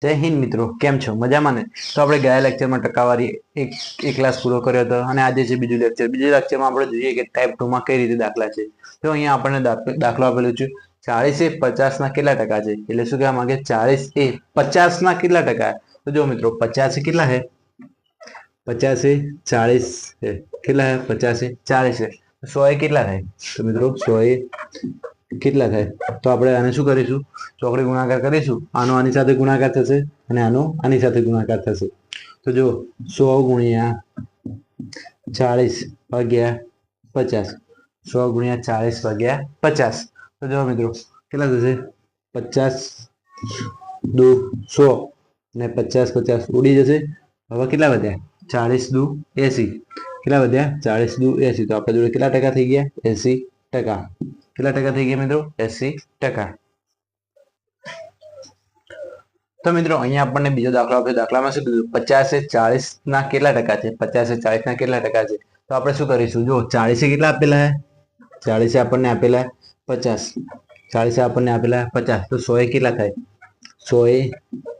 જય હિન્દ મિત્રો, કેમ છો? મજામાં ને? તો આપણે ગયા લેક્ચરમાં ટકાવારી એક ક્લાસ પૂરો કર્યો હતો અને આજે છે બીજું લેક્ચર. બીજું લેક્ચરમાં આપણે જોઈએ કે ટાઈપ 2 માં કઈ રીતે દાખલા છે. તો અહીંયા આપણને દાખલો આપેલું છે 40 એ 50 ના કેટલા ટકા છે. એટલે શું કહેવા માંગે 40 એ 50 ના કેટલા ટકા? તો જો મિત્રો 50 એ કેટલા છે? 50 એ 40 છે. કેટલા છે? 50 એ 40 છે. 100 એ કેટલા થાય? તો મિત્રો 100 એ કેટલા થાય? તો આપણે આને શું કરીશું? ચોકડી ગુણાકાર કરીશું. આનો આની સાથે ગુણાકાર થશે અને આનો આની સાથે ગુણાકાર થશે. તો જો 100 ગુણ્યા 40 ભાગ્યા 50, 100 ગુણ્યા 40 ભાગ્યા 50. તો જો મિત્રો કેટલા થશે? 50 દુ 100 ને 50 50 ઉડી જશે. હવે કેટલા વધ્યા? 40 દુ 80. કેટલા વધ્યા? 40 દુ 80. તો આપણા જોડે કેટલા ટકા થઈ ગયા? 80%. કેટલા ટકા થઈ ગયા મિત્રો? 80%. તો મિત્રો અહીંયા આપણને બીજો દાખલો આપ્યો. દાખલામાં શું કીધું? 50 એ 40 ના કેટલા ટકા છે? 50 એ 40 ના કેટલા ટકા છે? તો આપણે શું કરીશું? જો 40 એ કેટલા આપેલા છે? 40 આપણને આપેલા 50. 40 આપણને આપેલા 50. તો 100 એ કેટલા થાય? 100 એ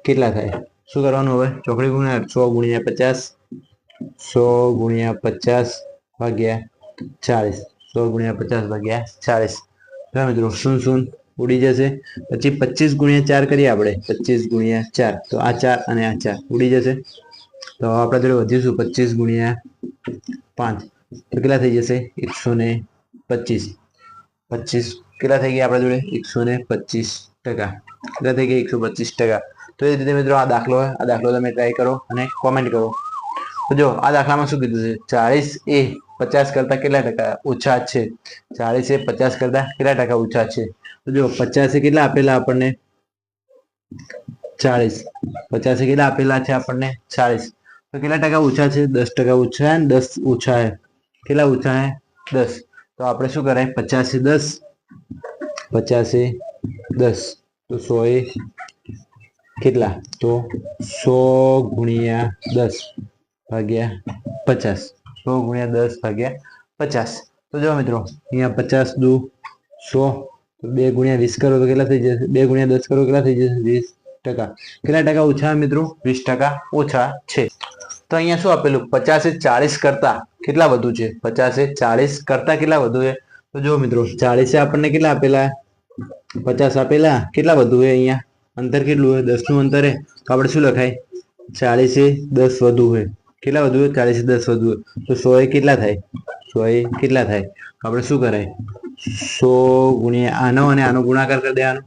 કેટલા થાય? શું કરવાનું હવે? ચોકડી ગુણ્યા 100 ગુણ્યા 50, 100 ગુણ્યા 50 ભાગ્યા 40, 100 ગુણ્યા 50 ભાગ્યા 40. તો મિત્રો શૂન્ય શૂન્ય ઉડી જશે. પછી 25 ગુણ્યા 4 કરીએ આપણે. 25 ગુણ્યા 4, તો આ 4 અને આ 4 ઉડી જશે. તો આપણા જોડે વધીશું 25 ગુણ્યા 5, તો કેટલા થઈ જશે? 125. 25 કેટલા થઈ ગયા આપણા જોડે? 125%. કેટલા થઈ ગયા? 125%. તો એ રીતે મિત્રો આ દાખલો હોય, આ દાખલો તમે ટ્રાય કરો અને કોમેન્ટ કરો. તો જો આ દાખલામાં શું કીધું છે? 40 એ 50 કરતા કેટલા ટકા ઓછા છે? 40 એ 50 કરતા કેટલા ટકા ઓછા છે? તો જો 50 એ કેટલા આપેલા આપણને? 40. 50 એ કેટલા આપેલા છે આપણને? 40. તો કેટલા ટકા ઓછા છે? 10% ઓછા ને 10 ઓછા છે. કેટલા ઓછા છે? 10. તો આપણે શું કરાય? 50 એ 10, 50 એ 10, તો 100 એ કેટલા? તો 100 ગુણ્યા 10 ભાગ્યા 50, 100 ગુણ્યા 10 ભાગ્યા 50. તો જો મિત્રો અહીંયા 50 દુ 100, તો 2 ગુણ્યા 20 કરો તો કેટલા થઈ જશે? 2 ગુણ્યા 10 કરો કેટલા થઈ જશે? 20%. કેટલા ટકા ઓછા મિત્રો? 20% ઓછા છે. તો અહીંયા શું આપેલું? 50 એ 40 કરતા કેટલા વધુ છે? 50 એ 40 કરતા કેટલા વધુ છે? તો જો મિત્રો 40 એ આપણને કેટલા આપેલા? 50 આપેલા. કેટલા વધુ છે? અહીંયા અંતર કેટલું છે? 10 નું અંતર છે. તો આપણે શું લખાય? 40 એ 10 વધુ છે. કેટલા વધુ છે? 40 એ 10 વધુ છે. તો 100 એ કેટલા થાય? 100 એ કેટલા થાય? તો આપણે શું કરાય? 100 ગુણ્યા આનો અને આનો ગુણાકાર કરી દેવાનો.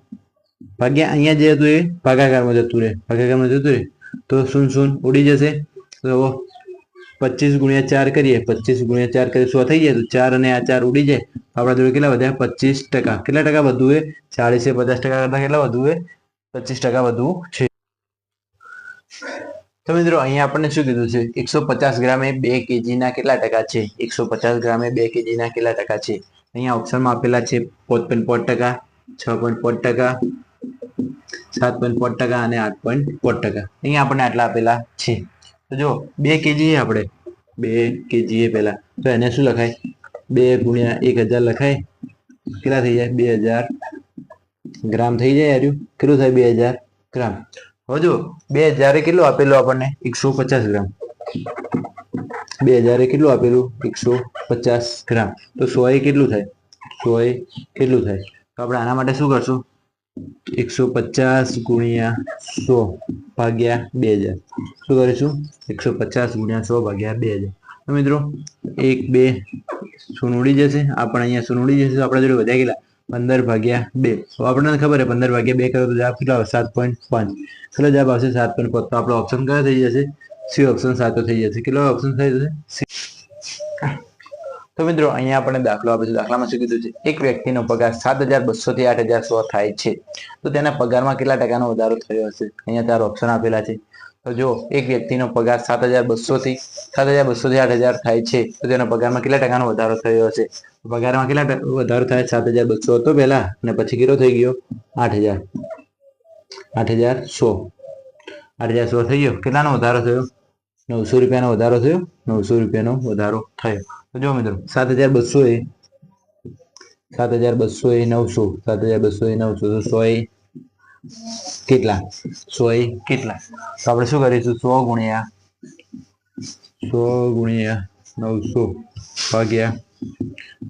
ભાગ્યા અહીંયા જે હતું એ ભાગાકારમાં જતું રહે. ભાગાકારમાં જતું રહે તો શૂન્ય શૂન્ય ઉડી જશે. તો 25 ગુણ્યા 4 કરીએ. 25 ગુણ્યા 4 કરીએ 100 થઈ જાય. તો 4 અને આ 4 ઉડી જાય. આપણા જોડે કેટલા વધ્યા? 25%. કેટલા ટકા વધુ છે? 40 એ 50% કરતા કેટલા વધુ છે? 25% વધુ છે. તો મિત્રો અહીંયા આપણને શું કીધું છે? 150 ગ્રામ એ 2 kg ના કેટલા ટકા છે? 150 ગ્રામ એ 2 kg ના કેટલા ટકા છે? અહીંયા ઓપ્શનમાં આપેલા છે 5.5%, 6.5%, 7.5% અને 8.5%. અહીંયા આપણને આટલા આપેલા છે. તો જો 2 kg આપણે 2 kg એ પહેલા, તો એને શું લખાય? 2 ગુણ્યા 1000 લખાય. કેટલા થઈ જાય? 2000 ગ્રામ થઈ જાય. યાર કેટલું થાય? 2000 ગ્રામ. હવે જો 2000 એ કેટલું આપેલું આપણને? 150 ગ્રામ. 2000 એ કેટલું આપેલું? 150 ગ્રામ. તો 100 એ કેટલું થાય? 100 એ કેટલું થાય? તો આપણે આના માટે શું કરશું? 150 ગુણ્યા 100 ભાગ્યા 2000. શું કરીશું? 150 ગુણ્યા 100 ભાગ્યા 2000. તો મિત્રો 1 2 શૂન્ય ઉડી જશે. આપણે અહીંયા શૂન્ય ઉડી જશે. તો આપણા જોડે વધ્યા કેટલા? 15 ભાગ્યા 2. તો આપણને ખબર છે 15 ભાગ્યા 2 કરો તો જવાબ કેટલો આવે? 7.5. કેટલો જવાબ આવશે? 7.5. તો આપણો ઓપ્શન કયો થઈ જશે? સી ઓપ્શન સાચો થઈ જશે. કેટલો ઓપ્શન થઈ જશે? સી. તો મિત્રો અહીંયા આપણે દાખલો આપે છે. દાખલામાં શું કીધું છે? એક વ્યક્તિનો પગાર 7200 થી 8100 થાય છે. તો તેના પગારમાં કેટલા ટકાનો વધારો થયો હશે? અહીંયા 4 ઓપ્શન આપેલા છે. તો જો એક વ્યક્તિનો પગાર 7200 થી 8000 થાય છે. તો તેના પગારમાં કેટલા ટકાનો વધારો થયો હશે? પગારમાં કેટલા વધારો થાય? 7200 હતો પહેલા અને પછી કેટલો થઈ ગયો? 8000. 8100. 8100 થઈ ગયો. કેટલાનો વધારો થયો? 900 રૂપિયાનો વધારો થયો. 900 રૂપિયાનો વધારો થયો. તો જો મિત્રો 7200 એ 900, 7200 એ 900, તો 100 એ કેટલા 100 એ કેટલા, તો આપણે શું કરીશું 100 ગુણ્યા 900 ભાગ્યા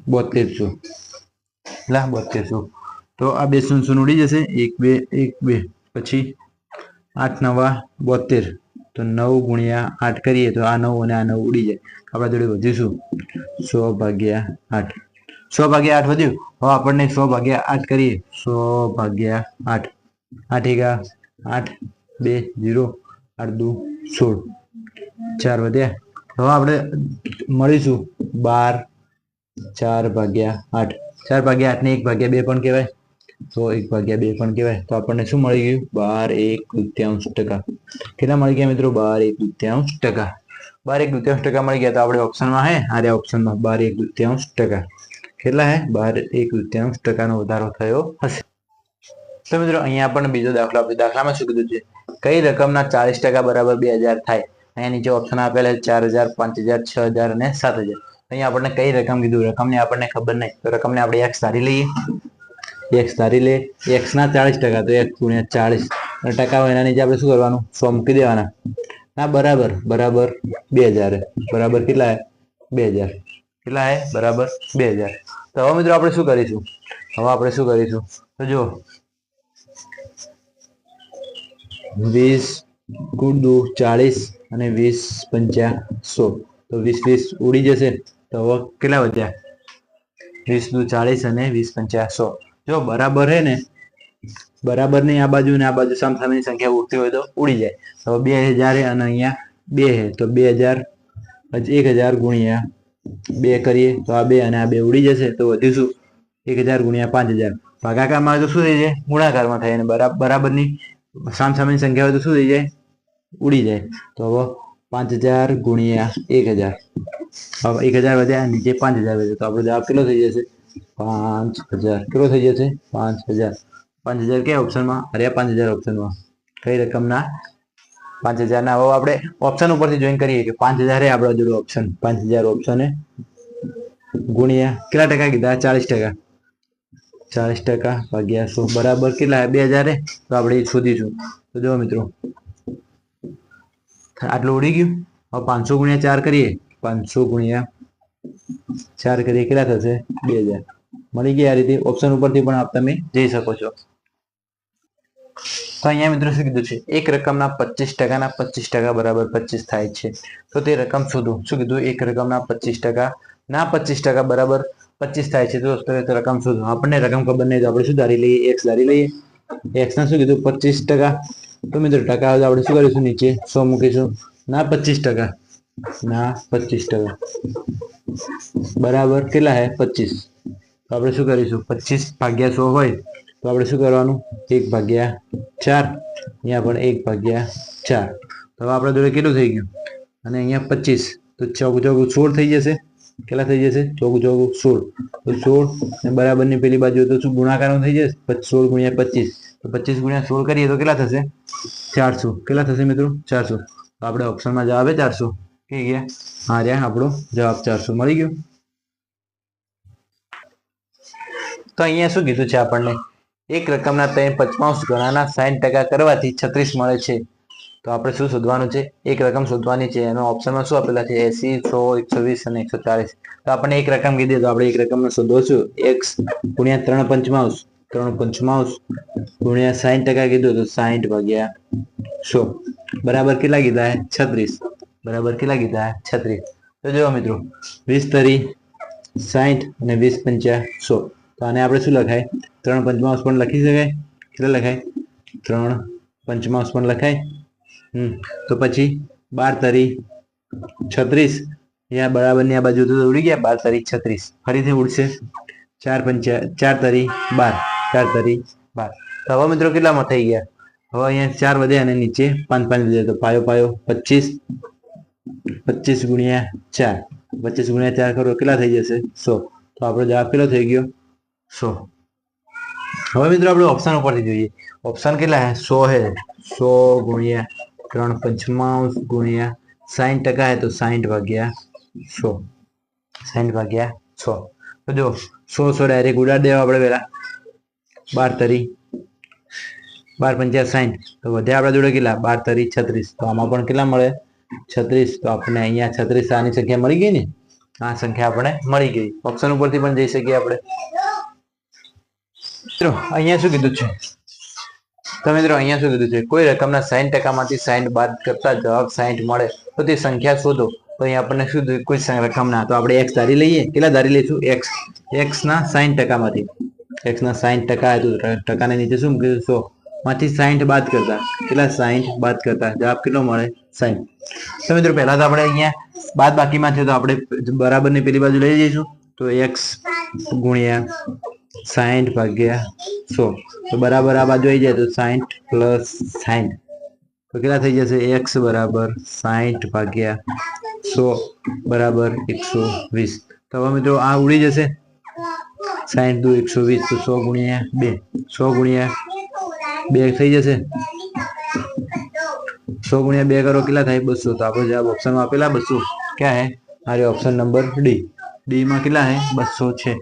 7200 એટલા 7200, તો આ બે શૂન્ય શૂન્ય ઉડી જશે, 1 2 1 2, પછી 8 9 72, તો 9 ગુણ્યા 8 કરીએ તો આ 9 અને આ 9 ઉડી જાય, આપણા જોડે વધ્યું શું 100 ભાગ્યા 8, 100 ભાગ્યા 8 વધ્યું. હવે આપણને 100 ભાગ્યા 8 કરીએ, 100 ભાગ્યા 8, 8 એકા 8 2 0 8 2 16, 4 વધ્યા. હવે આપણે મળીશું 12, 4 ભાગ્યા 8, 4 ભાગ્યા 8 ને 1 ભાગ્યા 2 પણ કહેવાય, તો 1 ભાગ્યા 2 પણ કહેવાય, તો આપણને શું મળી ગયું 12 1/2%. કેટલા મળી ગયા મિત્રો 12 1/2%. 12 1/2% મળી ગયા, તો આપણે ઓપ્શનમાં હે આ રહ્યા ઓપ્શનમાં 12 1/2%. કેટલા હે 12 1/2% નો વધારો થયો હશે. તો મિત્રો અહીંયા આપણને બીજો દાખલો આપ્યો. દાખલામાં શું કીધું છે, કઈ રકમના 40% બરાબર 2000 થાય. અહીંયા નીચે ઓપ્શન આપેલા 4000 5000 6000 અને 7000. અહીંયા આપણને કઈ રકમ કીધું, રકમની આપણને ખબર નહીં, તો રકમને આપણે x ધારી લઈએ. x ધારી લે, x ના 40%, તો x ગુણ્યા 40 અને ટકા હોય એના નીચે આપણે શું કરવાનું 100 મૂકી દેવાના. ના બરાબર 2000, બરાબર કેટલા 2000, કેટલા હે બરાબર 2000. તો હવે મિત્રો આપણે શું કરીશું, તો જો 20 ગુણ 40 અને 20 5 100, તો 20 20 ઉડી જશે, તો હવે કેટલા વધ્યા 20 40 અને 20 5 100. જો બરાબર હે ને, બરાબર ની આ બાજુ ને આ બાજુ સામસામેની સંખ્યા ઉડતી હોય તો ઉડી જાય. તો 2000 અને અહીંયા 2 હે, તો 2000 1000 ગુણ્યા 2 કરીએ તો આ 2 અને આ 2 ઉડી જશે, તો વધ્યું શું 1000 ગુણ્યા 5000. ભાગાકારમાં તો શું થઈ જાય ગુણાકારમાં થાય, અને બરાબરની સામસામેની સંખ્યા હોય તો શું થઈ જાય ઉડી જાય. તો હવે 5000 ગુણ્યા 1000, હવે 1000 વધ્યા નીચે 5000 વધ્યા, તો આપણો જવાબ કેટલો થઈ જશે 5000. કેટલો થઈ જશે 5000. 5000 કયા ઓપ્શનમાં, અરે 5000 ઓપ્શનમાં. કઈ રકમના 5000 ના. હવે આપણે ઓપ્શન ઉપરથી જોઈન કરીએ કે 5000 એ આપણા જોડે ઓપ્શન, 5000 ઓપ્શન ગુણ્યા કેટલા ટકા કીધા 40%, 40% ભાગ્યા 100 બરાબર કેટલા 2000 તો આપણે શોધીશું. તો જો મિત્રો આટલું ઉડી ગયું. હવે 500 ગુણ્યા 4 કરીએ, 500 ગુણ્યા 4 કરીએ કેટલા થશે 2000. મળી ગયા. આ રીતે ઓપ્શન ઉપરથી પણ તમે જઈ શકો છો. તો અહીંયા મિત્રો શું કીધું છે, એક રકમના 25% ના 25% બરાબર 25 થાય છે, તો તે રકમ શોધો. શું કીધું, એક રકમના 25% ના 25% બરાબર 25 થાય છે, તો રકમ શોધો. આપણને રકમ ખબર નહીં તો આપણે શું ધારી લઈએ, x ધારી લઈએ. x ના શું કીધું 25%, તો મિત્રો ટકા હોય તો આપણે શું કરીશું નીચે 100 મૂકીશું. ના 25%, ના 25% બરાબર કેટલા હે 25, તો આપણે શું કરીશું 25 ભાગ્યા 100 હોય તો આપણે શું કરવાનું 1/4, અહીંયા પણ 1/4. તો હવે આપણા જોડે કેટલું થઈ ગયું, અને અહીંયા 25, તો 4 16 થઈ જશે. કેટલા થઈ જશે 4 16, તો 16 ને બરાબરની પેલી બાજુ તો શું ગુણાકારમાં થઈ જશે 16 ગુણ્યા 25, તો 25 ગુણ્યા 16 કરીએ તો કેટલા થશે 400. કેટલા થશે મિત્રો 400. તો આપણે ઓપ્શનમાં જવાબ 400 થઈ ગયા. હા રહ્યા આપણો જવાબ 400 મળી ગયો. તો અહીંયા શું કીધું છે આપણને, એક રકમના 3/55 ગણાના 60% કરવાથી 36 મળે છે. તો આપણે શું શોધવાનું છે, એક રકમ શોધવાની છે. એનો ઓપ્શનમાં શું આપેલા છે 80 100 120 અને 140. તો આપણને એક રકમ કીધી, તો આપણે એક રકમને શોધવો છું. x ગુણ્યા 3/55, 3/55 ગુણ્યા 60% કીધું તો 60 ભાગ્યા 100 બરાબર કેટલા કીધા 36, બરાબર કેટલા કીધા 36. તો જો મિત્રો 20 તરી 60 અને 20 પંચા 100, તો આને આપણે શું લખાય 3/55 પણ લખી શકાય. કેટલા લખાય 3/55 પણ લખાય. તો પછી 12 તરી 36, અહીંયા બરાબરની આ બાજુ તો ઉડી ગયા 12 તરી 36, ફરીથી ઉડશે 4 તરી 12, 4 તરી 12. તો હવે મિત્રો કેટલામાં થઈ ગયા, હવે અહીંયા 4 વધ્યા અને નીચે 5 5 વધ્યા, તો પાયો પાયો 25, 25 ગુણ્યા 4, 25 ગુણ્યા 4 કરો કેટલા થઈ જશે 100. તો આપણો જવાબ કેટલો થઈ ગયો 100. હવે મિત્રો આપણે ઓપ્શન ઉપરથી જોઈએ. ઓપ્શન કેટલા હે 100 હે, 100 ગુણ્યા 3/55 ગુણ્યા 60% હે, તો 60 ભાગ્યા 100, 60 ભાગ્યા 100. તો જો 100 ડાયરેક્ટ ઉડાડી દેવા આપણે પેલા 12 તરી 12 પંચા 60, તો વધ્યા આપણા જોડે કેટલા 12 તરી 36, તો આમાં પણ કેટલા મળે 36, તો આપણે અહીંયા 36 આની સંખ્યા મળી ગઈ ને, આ સંખ્યા આપણે મળી ગઈ. ઓપ્શન ઉપરથી પણ જઈ શકીએ આપણે. મિત્રો અહીંયા શું કીધું છે, તો મિત્રો અહીંયા શું કીધું છે, કોઈ રકમના 60% માંથી 60 બાદ કરતા જવાબ 60 મળે તો તે સંખ્યા શોધો. તો અહીંયા આપણને શું કોઈ રકમના, તો આપણે x ધારી લઈએ. કેટલા ધારી લઈશું? x ના 60% માંથી, x ના 60% ટકાને નીચે શું મૂકીશું 100 માંથી 60 બાદ કરતા, કેટલા 60 બાદ કરતા જવાબ કેટલો મળે 60. તો મિત્રો પહેલા તો આપણે અહીંયા બાદ બાકીમાં છે, તો આપણે બરાબર ની પેલી બાજુ લઈ જઈશું. તો x ગુણ્યા 60 ભાગ્યા 100, તો બરાબર આ બાજુ આવી જાય તો 60 પ્લસ 60, તો કેટલા થઈ જશે? x બરાબર 60 ભાગ્યા 100 બરાબર 120. તો હવે મિત્રો આ ઉડી જશે, 60 દુ 120, તો 100 ગુણ્યા 2, 100 ગુણ્યા 2 થઈ જશે. 100 गुणिया 2 करो कितना થાય 200, तो आपको जवाब ऑप्शन में अपेला 200 क्या है? अरे ऑप्शन नंबर डी, डी में कितना है 200 છે.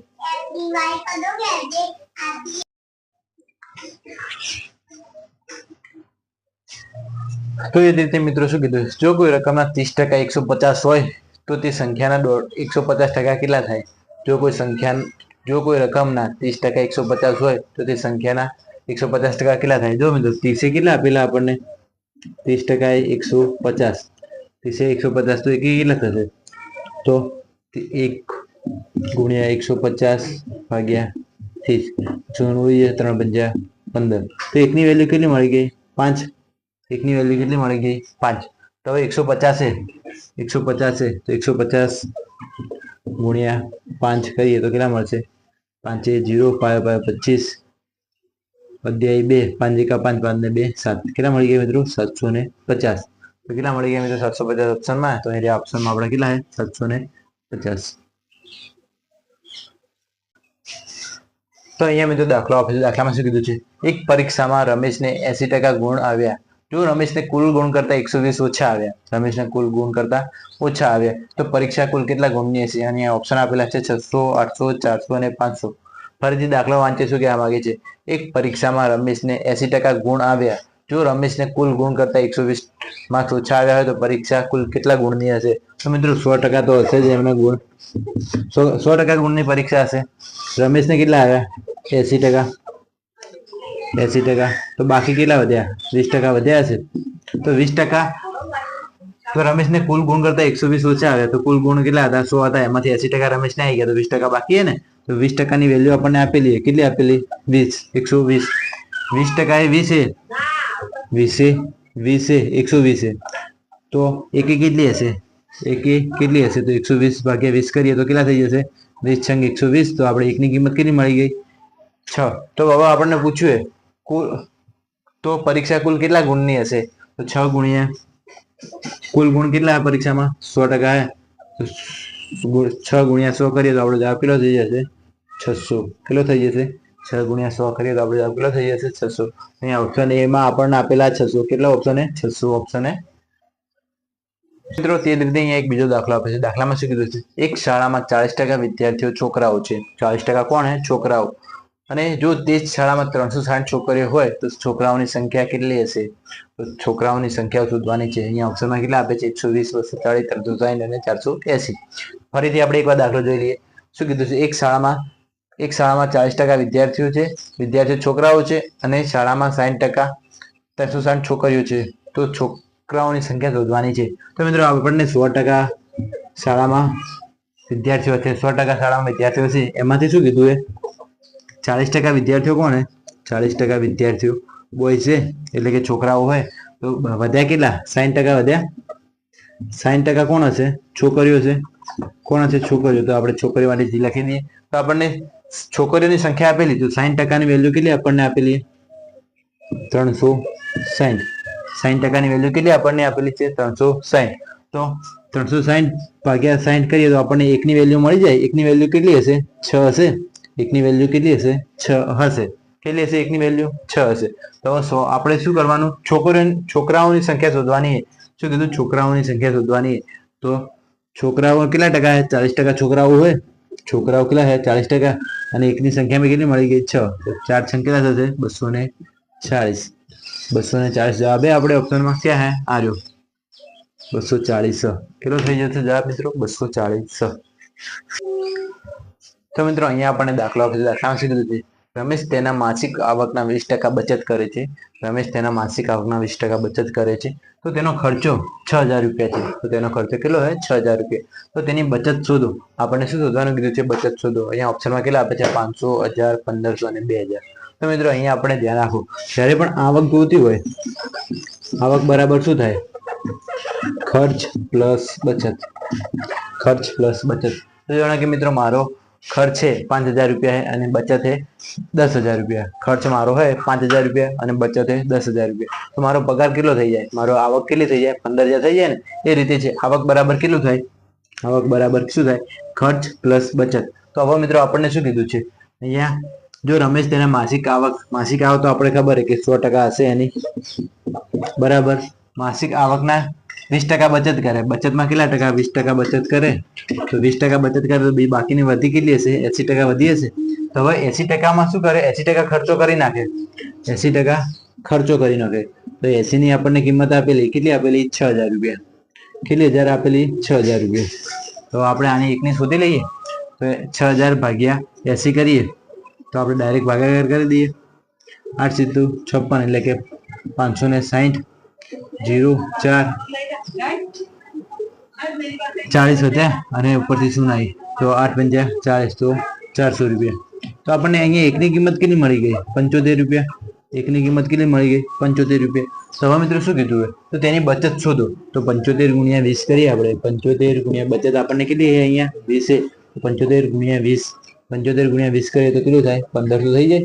તો એ રીતે મિત્રો શું કીધું, જો કોઈ રકમના 30% 150 હોય તો તે સંખ્યાના 150% કેટલા થાય? જો કોઈ રકમના 30% 150 હોય તો તે સંખ્યાના 150% કેટલા થાય? જો મિત્રો 30 કેટલા આપેલા આપણને, 30% એ 150, 30 150, તો કેટલા થશે? તો 1 ગુણ્યા 150 ભાગ્યા 30, 3 પંજા 15, તો 1 ની વેલ્યુ કેટલી મળી ગઈ? 5. 1 ની વેલ્યુ કેટલી મળી ગઈ? 5. તો હવે 150 છે, 150 છે, તો 150 ગુણ્યા 5 કરીએ તો કેટલા મળશે? 5 એ 0, 5 25, અધ્યાય 2, 5 એકા 5, 5 ને 2 7, કેટલા મળી ગયા મિત્રો? 750. તો કેટલા મળી ગયા મિત્રો? 750 ઓપ્શનમાં. તો અહીંયા ઓપ્શનમાં આપણે કેટલા છે? 750. તો અહીંયા મિત્રો દાખલો આપે છે. દાખલામાં શું કીધું છે, એક પરીક્ષામાં રમેશને 80% ગુણ આવ્યા. જો રમેશને કુલ ગુણ કરતા 120 ઓછા આવ્યા, રમેશને કુલ ગુણ કરતા ઓછા આવ્યા, તો પરીક્ષા કુલ કેટલા ગુણની હશે? અને અહીંયા ઓપ્શન આપેલા છે 600, 800, 400 અને 500. ફરીથી દાખલો વાંચે શું કહેવા માંગે છે, એક પરીક્ષામાં રમેશને 80% ગુણ આવ્યા. જો રમેશને કુલ ગુણ કરતા 120 માર્ક્સ ઓછા આવ્યા હોય તો પરીક્ષા કુલ કેટલા ગુણની હશે? તો મિત્રો 100% તો હશે જ એમના ગુણ, 100% ગુણની પરીક્ષા હશે. રમેશને કેટલા આવ્યા? 80%, 80%, તો બાકી કેટલા વધ્યા? 20% વધ્યા હશે. તો 20%, તો રમેશને કુલ ગુણ કરતા 120 ઓછા આવ્યા, તો કુલ ગુણ કેટલા હતા? 100 હતા, એમાંથી 80% રમેશને આવી ગયા, તો 20% બાકી છે ને. તો 20% ની વેલ્યુ આપણને આપેલી છે, કેટલી આપેલી? 20, 120. 20% એ 20 છે, 120 છે, તો એકી કેટલી હશે? એકી કેટલી હશે? તો 120 ભાગ્યા 20 કરીએ તો કેટલા થઈ જશે? 20 છંગ 120, તો આપણે એકની કિંમત કેટલી મળી ગઈ? 6. તો હવે આપણને પૂછ્યું કુલ, તો પરીક્ષા કુલ કેટલા ગુણની હશે? તો 6 ગુણ્યા કુલ ગુણ કેટલા પરીક્ષામાં? 100%. 6 ગુણ્યા 100 કરીએ તો આપણો જવાબ કેટલો થઈ જશે? 600. કેટલો થઈ જશે? 6 ગુણ્યા 100 કરીએ તો આપણો જવાબ કેટલો થઈ જશે? 600. અહીંયા ઓપ્શન એ માં આપણને આપેલા 600. કેટલા ઓપ્શન એ? 600 option A. મિત્રો તે જ રીતે અહીંયા એક બીજો દાખલો આપે છે. દાખલામાં શું કીધું છે, એક શાળામાં 40% વિદ્યાર્થીઓ છોકરાઓ છે. 40% કોણ હે? છોકરાઓ. અને જો તે જ શાળામાં 360 છોકરીઓ હોય તો છોકરાઓની સંખ્યા કેટલી હશે? તો છોકરાઓની સંખ્યા શોધવાની છે. અહીંયા ઓપ્શનમાં કેટલા આપે છે? 120, 240, 360 અને 480. ફરીથી આપણે એકવાર દાખલો જોઈ લઈએ. શું કીધું છે, એક શાળામાં 40% વિદ્યાર્થીઓ છે, વિદ્યાર્થીઓ છોકરાઓ છે, અને શાળામાં 60% 360 છોકરીઓ છે. તો છોકરાઓની સંખ્યા શોધવાની છે. તો મિત્રો આપણને 100% શાળામાં વિદ્યાર્થીઓ છે, 100% શાળામાં વિદ્યાર્થીઓ છે, એમાંથી શું કીધું? 40% વિદ્યાર્થીઓ કોણ હે? 40% વિદ્યાર્થીઓ બોય છે, એટલે કે છોકરાઓ હોય. તો વધ્યા કેટલા? 60% વધ્યા. 60% કોણ હશે? છોકરીઓ છે. કોણ હશે? છોકરીઓ. તો આપણે છોકરીઓ માટે જી લખી દઈએ. તો આપણને છોકરીઓની સંખ્યા આપેલી, તો 60% ની વેલ્યુ કેટલી આપણને આપેલી? 360. 60% ની વેલ્યુ કેટલી આપણને આપેલી છે? 360. તો 360 ભાગ્યા 60 કરીએ તો આપણને 1 ની વેલ્યુ મળી જાય. 1 ની વેલ્યુ કેટલી હશે? 6 હશે. 1 ની વેલ્યુ કેટલી હશે? 6 હશે. કેટલી હશે? 1 ની વેલ્યુ 6 હશે. તો આપણે શું કરવાનું? છોકરાઓની સંખ્યા શોધવાની છે. શું કીધું? છોકરાઓની સંખ્યા શોધવાની છે. તો છોકરાઓ કેટલા ટકા છે? 40% છોકરાઓ હોય. છોકરાઓ કેટલા છે? 40%. અને 1 ની સંખ્યામાં કેટલી મળી ગઈ? 6. તો 4 6 કેટલા થશે? 240. 240 जवाब है अपने ऑप्शन में क्या है आ रहा 240 किलो થઈ જશે જવાબ મિત્રો 240 તો મિત્રો અહીંયા આપણને દાખલો આપેલો દાખલામાં શું કીધું છે રમેશ તેના માસિક આવકના 20% બચત કરે છે રમેશ તેના માસિક આવકના 20% બચત કરે છે તો તેનો ખર્ચો 6000 રૂપિયા છે તો તેનો ખર્ચો કેટલો છે 6000 રૂપિયા તો તેની બચત શોધો આપણને શું શોધવાનું કીધું છે બચત શોધો અહીંયા ઓપ્શનમાં કેટલા આપે છે 500 1000 1500 અને 2000 તો મિત્રો અહીંયા આપણે ધ્યાન રાખો જ્યારે પણ આવક જોતી હોય આવક બરાબર શું થાય खर्च प्लस बचत खर्च प्लस बचत तो जाना कि मित्रों मारो खर्च है 5000 रुपया है और बचत है 10000 रुपया खर्च मारो है 5000 रुपया और बचत है 10000 रुपया तो मारो पगार किलो थी जाए मारो आवक के थी जाए 15000 थी जाए ने ए रीते छे आवक बराबर केटલું થાય आवक बराबर શું થાય खर्च प्लस बचत तो હવે મિત્રો આપણને શું કીધું છે અહીંયા જો રમેશ તેના માસિક આવક તો આપણે ખબર છે કે 100% હશે એની બરાબર मासिक आवकना 20% बचत करे बचत में કેટલા ટકા 20% बचत करे तो 20% बचत करे तो बाकीनी वधी કેટલી હશે 80% वधी હશે तो હવે 80% માં શું કરે 80% ખર્ચો કરી નાખે 80% ખર્ચો કરી નાખે તો 80 ની આપણને કિંમત આપેલી કેટલી આપેલી 6000 રૂપિયા કેટલી હજાર આપેલી 6000 રૂપિયા તો આપણે આની એકની શોધી લઈએ તો 6000 ભાગ્યા 80 કરીએ तो આપણે ડાયરેક્ટ ભાગાકાર કરી દઈએ 8 સીધું 56 એટલે કે 560 0 4 40 होते हैं ऊपर थी शून्य आई तो 8 पंजा 40 तो 400 रुपया तो अपने अहीं एक किंमत के मळी गई 75 रुपया एक किंमत के मळी गई 75 रुपया तो हवे मित्रों शू कीधुं तो तेनी बचत शोधो तो 75 गुणिया 20 करिए आपणे 75 गुणिया बचत आपने केटली है अहींया 20 है 75 गुणिया 20 75 गुणिया 20 करिए तो केटલું થાય 1500 થઈ જાય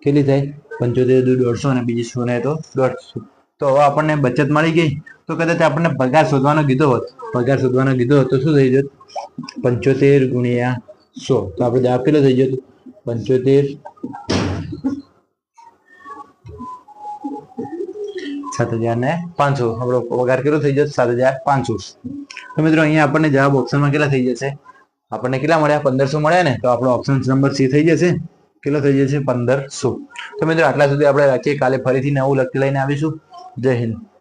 કેટલી થાય 75 દુ 150 અને બીજી 100 ને તો 150 तो હવે આપણને બચત મળી ગઈ તો કદાચ આપણને પગાર શોધવાનો કીધો હોત તો શું થઈ જત 75 ગુણ્યા 100 તો આપણે જવાબ કેટલો થઈ જતો 75 7500 આપણો પગાર કેટલો થઈ જતો 7500 તો મિત્રો અહીંયા આપણને જવાબ ઓપ્શનમાં કેટલા થઈ જશે આપણને કેટલા મળ્યા 1500 મળ્યા ને તો આપણો ઓપ્શન નંબર સી થઈ જશે કેટલો થઈ જશે 1500 તો મિત્રો આટલા સુધી આપણે રાખીએ કાલે ફરીથી નવું લખી લઈને આવીશું जय हिंद।